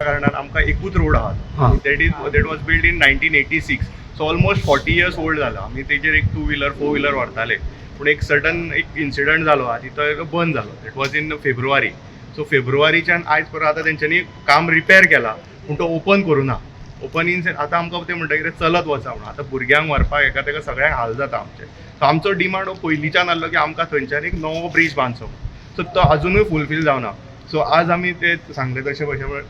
कारणान आमकां एकूच रोड आहा that was build in 1986. So almost 40 years old जाला. आमी तेजेर एक 2 व्हिलर 4 व्हिलर व्हरताले, पूण एक सडन एक इन्सिडंट जालो आहा तिथं बंद जालो. That was in February. So फेब्रुवारीच्यान आयज परत आतां तेंच्यांनी काम रिपेर केला, पूण तो ओपन करूं ना. ओपन इन आतां आमकां ते म्हणटा कितें चलत वचा म्हणून. आतां भुरग्यांक व्हरपाक एका तेका सगळ्यांक हाल जाता आमचे. सो आमचो डिमांड हो पयलींच्यान आसलो की आमकां थंयच्यान एक नवो ब्रीज बांदचो. सो तो अजुनूय फुलफील जावना. सो आज आमी ते सांगले तशें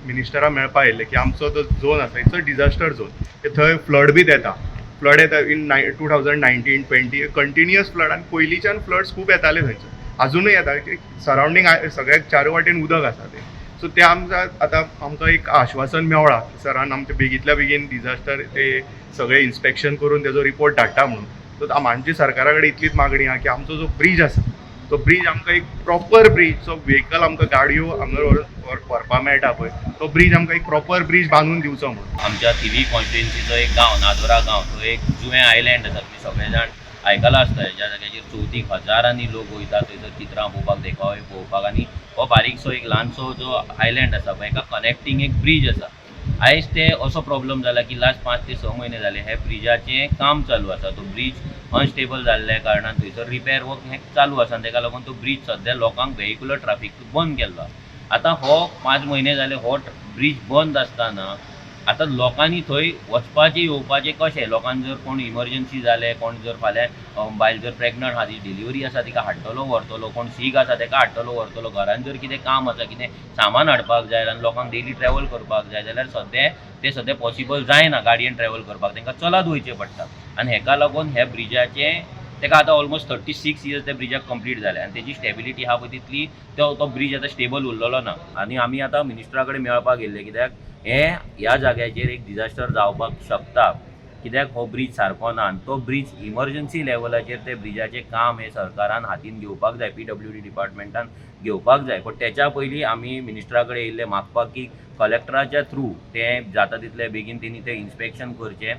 मिनिस्टराक मेळपाक येयले की आमचो जो झोन आसा इट्स अ डिजास्टर झोन. थंय फ्लड बी येता. फ्लड येता इन 2019-20 कंटिन्युअस फ्लड, आनी पयलींच्यान फ्लड्स खूब येताले थंयचे, अजुनूय येता. सरावंडींग सगळ्याक चारू वाटेन उदक आसा ते. सो ते आमकां एक आश्वासन मेवळा की सरान आमचे बेगींतल्या बेगीन डिजास्टर ते सगळें इन्स्पेक्शन करून तेजो रिपोर्ट धाडटा म्हणून. सो आमची सरकारा कडेन इतलीच मागणी आहा की आमचो जो ब्रीज आसा तो ब्रीज आमकां एक प्रॉपर ब्रीज, सो व्हेकल आमकां गाडयो हांगा व्हरपाक मेळटा पळय, तो ब्रीज आमकां एक प्रॉपर ब्रीज बांदून दिवचो म्हणून. आमच्या थिवी कॉन्स्टिट्युएन्सीचो एक गांव नादोरा गांव, तो एक जुवें आयलँड आसा. तुम्ही सगळे जाण आयकलां आसता. ज्या जाग्याचेर 34 हजारांनी लोक वयता थंयसर चित्रां पळोवपाक, देखावे पळोवपाक. आनी हो बारीकसो एक ल्हानसो जो आयलँड आसा पळय, हेका कनेक्टींग एक ब्रीज आसा. आयज ते असो प्रॉब्लम जाला की लास्ट 5 ते 6 म्हयने जाले हे ब्रिजाचें काम चालू आसा. तो ब्रीज अनस्टेबल जाल्ल्या कारणान थंयसर रिपेर वर्क हे चालू आसा. ताका लागून तो ब्रीज सद्या लोकांक व्हेहिक्युलर ट्राफीक बंद केल्लो. आतां हो 5 म्हयने जाले हो ब्रीज बंद आसतना आतां लोकांनी थंय वचपाचें येवपाचें कशें. लोकांक जर कोण इमर्जन्सी जालें, कोण जर फाल्यां बायल जर प्रेग्नंट आहा, ती डिलिव्हरी आसा तिका हाडटलो व्हरतलो, कोण सीक आसा ताका हाडटलो व्हरतलो, घरान जर कितें काम आसा, कितें सामान हाडपाक जाय आनी लोकांक डेली ट्रॅव्हल करपाक जाय जाल्यार सद्या पॉसिबल जायना गाडयेन ट्रॅव्हल करपाक. तांकां चलत वयचें पडटा. आनी हेका लागून ह्या ब्रिजाचें ताका आतां ऑलमोस्ट 36 years त्या ब्रिजाक कंप्लीट जाले आनी तेजी स्टेबिलिटी आहा पळय तितली तो ब्रीज आतां स्टेबल उरलेलो ना. आनी आमी आतां मिनिस्टरा कडेन मेळपाक गेल्ले, कित्याक ह्या जाग्याचेर एक डिजास्टर जावपाक शकता, कित्याक हो ब्रीज सारको ना. आनी तो ब्रीज इमर्जन्सी लेवलाचेर ते ब्रिजाचें काम हे सरकारान हातीन घेवपाक जाय, PWD डिपार्टमेंटान घेवपाक जाय. पण तेच्या पयलीं आमी मिनिस्टरा कडेन येयल्ले मागपाक की कलेक्टराच्या थ्रू तें जाता तितले बेगीन तेणी तें इन्स्पेक्शन करचें